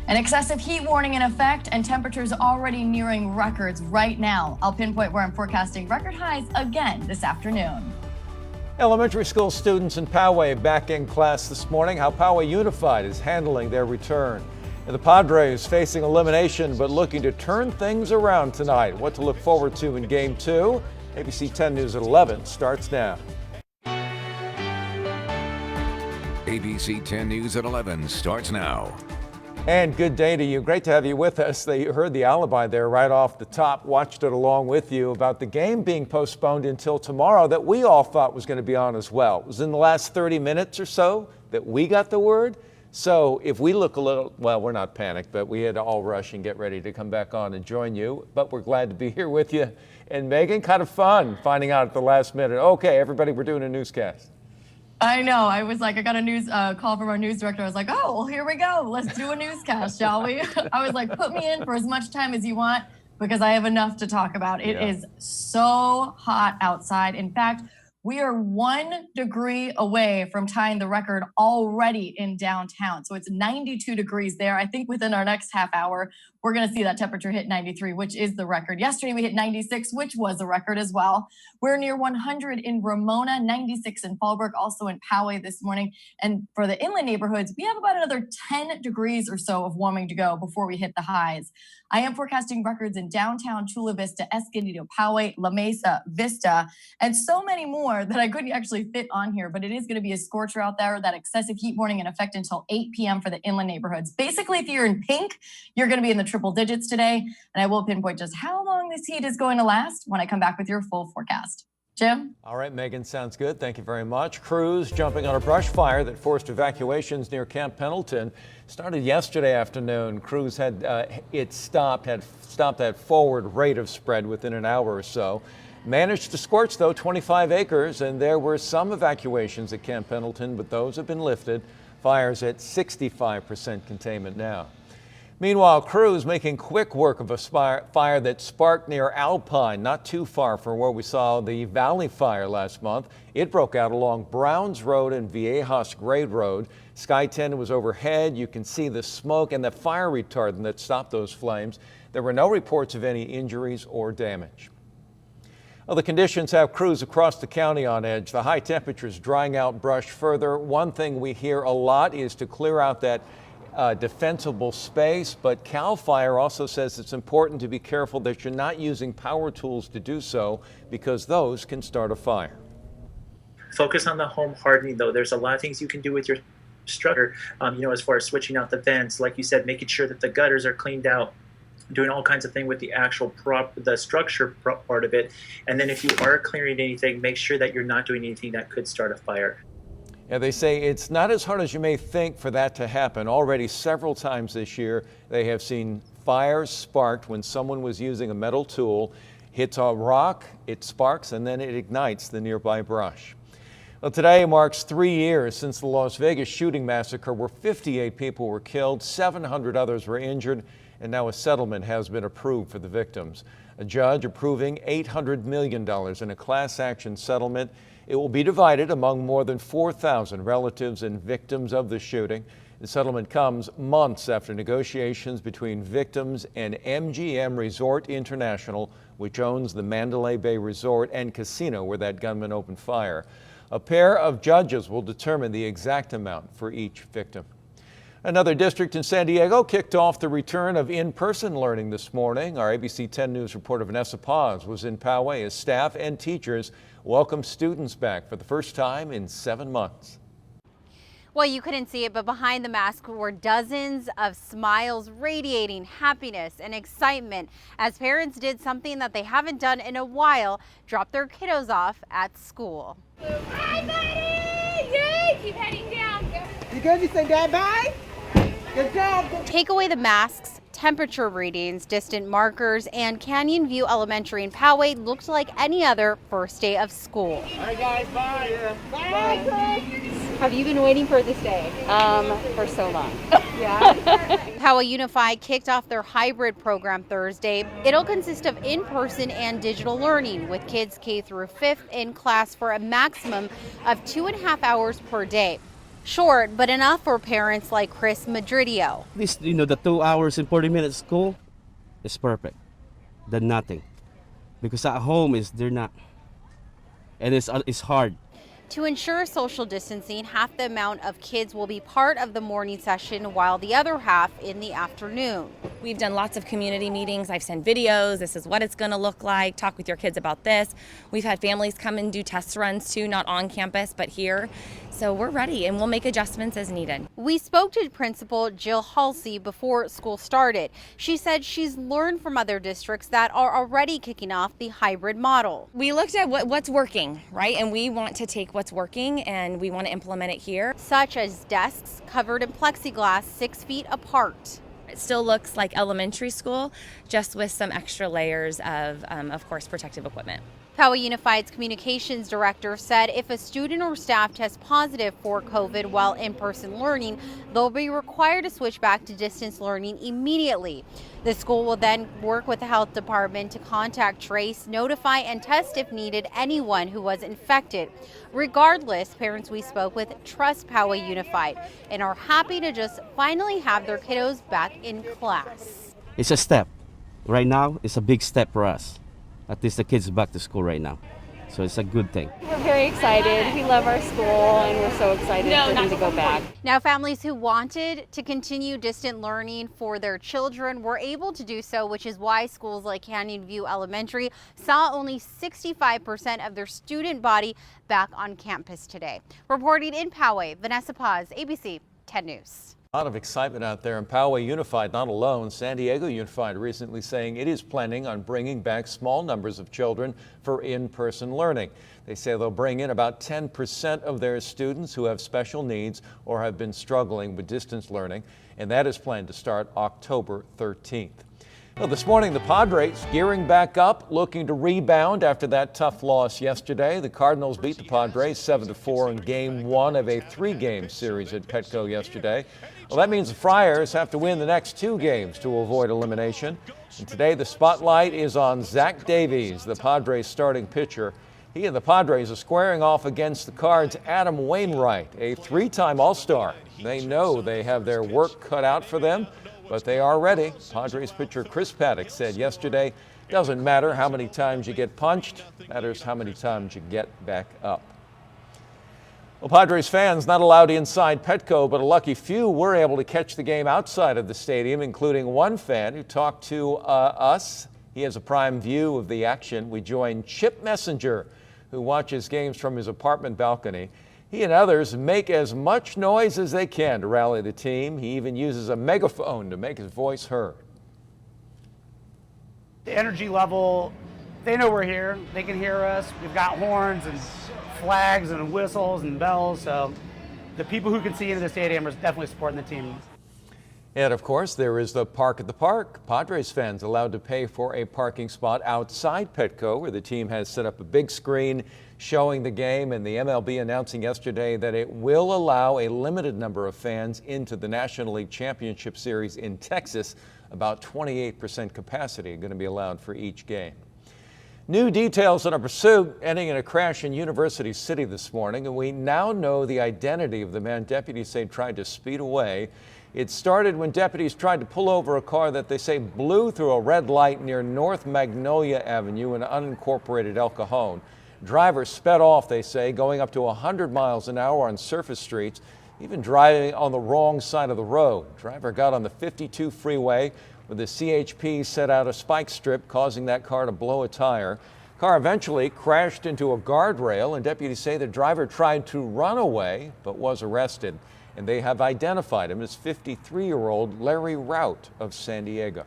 An excessive heat warning in effect and temperatures already nearing records right now. I'll pinpoint where I'm forecasting record highs again this afternoon. Elementary school students in Poway back in class this morning. How Poway Unified is handling their return. And the Padres facing elimination but looking to turn things around tonight. What to look forward to in Game 2? ABC 10 News at 11 starts now. ABC 10 News at 11 starts now. And good day to you. Great to have you with us. They heard the alibi there right off the top, watched it along with you about the game being postponed until tomorrow that we all thought was going to be on as well. It was in the last 30 minutes or so that we got the word. So if we look a little, well, we're not panicked, but we had to all rush and get ready to come back on and join you. But we're glad to be here with you. And Megan, kind of fun finding out at the last minute. Okay, everybody, we're doing a newscast. I know. I was like, I got a news call from our news director. I was like, oh, well, here we go. Let's do a newscast, shall we? I was like, put me in for as much time as you want because I have enough to talk about. It is so hot outside. In fact, we are 1 degree away from tying the record already in downtown. So it's 92 degrees there. I think within our next half hour, we're going to see that temperature hit 93, which is the record. Yesterday, we hit 96, which was a record as well. We're near 100 in Ramona, 96 in Fallbrook, also in Poway this morning. And for the inland neighborhoods, we have about another 10 degrees or so of warming to go before we hit the highs. I am forecasting records in downtown Chula Vista, Escondido, Poway, La Mesa, Vista, and so many more that I couldn't actually fit on here. But it is going to be a scorcher out there. That excessive heat warning in effect until 8 p.m. for the inland neighborhoods. Basically, if you're in pink, you're going to be in the triple digits today. And I will pinpoint just how long this heat is going to last when I come back with your full forecast. Jim? All right, Megan, sounds good. Thank you very much. Crews jumping on a brush fire that forced evacuations near Camp Pendleton started yesterday afternoon. Crews had stopped that forward rate of spread within an hour or so. Managed to scorch, though, 25 acres, and there were some evacuations at Camp Pendleton, but those have been lifted. Fires at 65% containment now. Meanwhile, crews making quick work of a fire that sparked near Alpine, not too far from where we saw the Valley Fire last month. It broke out along Browns Road and Viejas Grade Road. Sky 10 was overhead. You can see the smoke and the fire retardant that stopped those flames. There were no reports of any injuries or damage. Well, the conditions have crews across the county on edge. The high temperatures drying out brush further. One thing we hear a lot is to clear out that defensible space, but CAL FIRE also says it's important to be careful that you're not using power tools to do so because those can start a fire. Focus on the home hardening, though. There's a lot of things you can do with your structure, as far as switching out the vents, like you said, making sure that the gutters are cleaned out, doing all kinds of things with the actual the structure part of it. And then if you are clearing anything, make sure that you're not doing anything that could start a fire. Yeah, they say it's not as hard as you may think for that to happen. Already several times this year, they have seen fires sparked when someone was using a metal tool, hits a rock, it sparks, and then it ignites the nearby brush. Well, today marks 3 years since the Las Vegas shooting massacre where 58 people were killed, 700 others were injured, and now a settlement has been approved for the victims. A judge approving $800 million in a class action settlement. It will be divided among more than 4,000 relatives and victims of the shooting. The settlement comes months after negotiations between victims and MGM Resort International, which owns the Mandalay Bay Resort and Casino where that gunman opened fire. A pair of judges will determine the exact amount for each victim. Another district in San Diego kicked off the return of in-person learning this morning. Our ABC 10 News reporter Vanessa Paz was in Poway as staff and teachers welcomed students back for the first time in 7 months. Well, you couldn't see it, but behind the mask were dozens of smiles radiating happiness and excitement as parents did something that they haven't done in a while, drop their kiddos off at school. Bye, buddy! Yay! Keep heading down. You good? You say dad bye? Good job. Take away the masks, temperature readings, distant markers, and Canyon View Elementary in Poway looked like any other first day of school. All right, guys, bye. Bye, Chris. Have you been waiting for this day? For so long. Yeah. Poway Unified kicked off their hybrid program Thursday. It'll consist of in-person and digital learning with kids K through 5th in class for a maximum of 2.5 hours per day. Short, but enough for parents like Chris Madridio. At least, the 2 hours and 40 minutes school is perfect than nothing. Because at home they're not. And it's hard. To ensure social distancing, half the amount of kids will be part of the morning session while the other half in the afternoon. We've done lots of community meetings. I've sent videos. This is what it's going to look like. Talk with your kids about this. We've had families come and do test runs too, not on campus, but here. So we're ready and we'll make adjustments as needed. We spoke to Principal Jill Halsey before school started. She said she's learned from other districts that are already kicking off the hybrid model. We looked at what's working, right? And we want to take what's working and we want to implement it here. Such as desks covered in plexiglass 6 feet apart. It still looks like elementary school, just with some extra layers of course, protective equipment. Poway Unified's communications director said if a student or staff tests positive for COVID while in-person learning, they'll be required to switch back to distance learning immediately. The school will then work with the health department to contact, trace, notify, and test if needed anyone who was infected. Regardless, parents we spoke with trust Poway Unified and are happy to just finally have their kiddos back in class. It's a step. Right now, it's a big step for us. At least the kids are back to school right now. So it's a good thing. We're very excited. We love our school and we're so excited for them to go back. Now, families who wanted to continue distant learning for their children were able to do so, which is why schools like Canyon View Elementary saw only 65% of their student body back on campus today. Reporting in Poway, Vanessa Paz, ABC 10 News. A lot of excitement out there in Poway Unified, not alone. San Diego Unified recently saying it is planning on bringing back small numbers of children for in-person learning. They say they'll bring in about 10% of their students who have special needs or have been struggling with distance learning, and that is planned to start October 13th. Well, this morning, the Padres gearing back up, looking to rebound after that tough loss yesterday. The Cardinals beat the Padres 7-4 in Game 1 of a 3-game series at Petco yesterday. Well, that means the Friars have to win the next 2 games to avoid elimination. And today, the spotlight is on Zach Davies, the Padres starting pitcher. He and the Padres are squaring off against the Cards' Adam Wainwright, a 3-time All-Star. They know they have their work cut out for them, but they are ready. Padres pitcher Chris Paddock said yesterday, doesn't matter how many times you get punched, matters how many times you get back up. Well, Padres fans not allowed inside Petco, but a lucky few were able to catch the game outside of the stadium, including one fan who talked to us. He has a prime view of the action. We join Chip Messenger, who watches games from his apartment balcony. He and others make as much noise as they can to rally the team. He even uses a megaphone to make his voice heard. The energy level, they know we're here. They can hear us. We've got horns and flags and whistles and bells. So the people who can see into the stadium are definitely supporting the team. And of course, there is the Park at the Park. Padres fans allowed to pay for a parking spot outside Petco, where the team has set up a big screen showing the game, and the MLB announcing yesterday that it will allow a limited number of fans into the National League Championship Series in Texas. About 28% capacity are going to be allowed for each game. New details on a pursuit ending in a crash in University City this morning, and we now know the identity of the man deputies say tried to speed away. It started when deputies tried to pull over a car that they say blew through a red light near North Magnolia Avenue in unincorporated El Cajon. Driver sped off, they say, going up to 100 miles an hour on surface streets, even driving on the wrong side of the road. Driver got on the 52 freeway where the CHP set out a spike strip, causing that car to blow a tire. Car eventually crashed into a guardrail, and deputies say the driver tried to run away but was arrested. And they have identified him as 53-year-old Larry Rout of San Diego.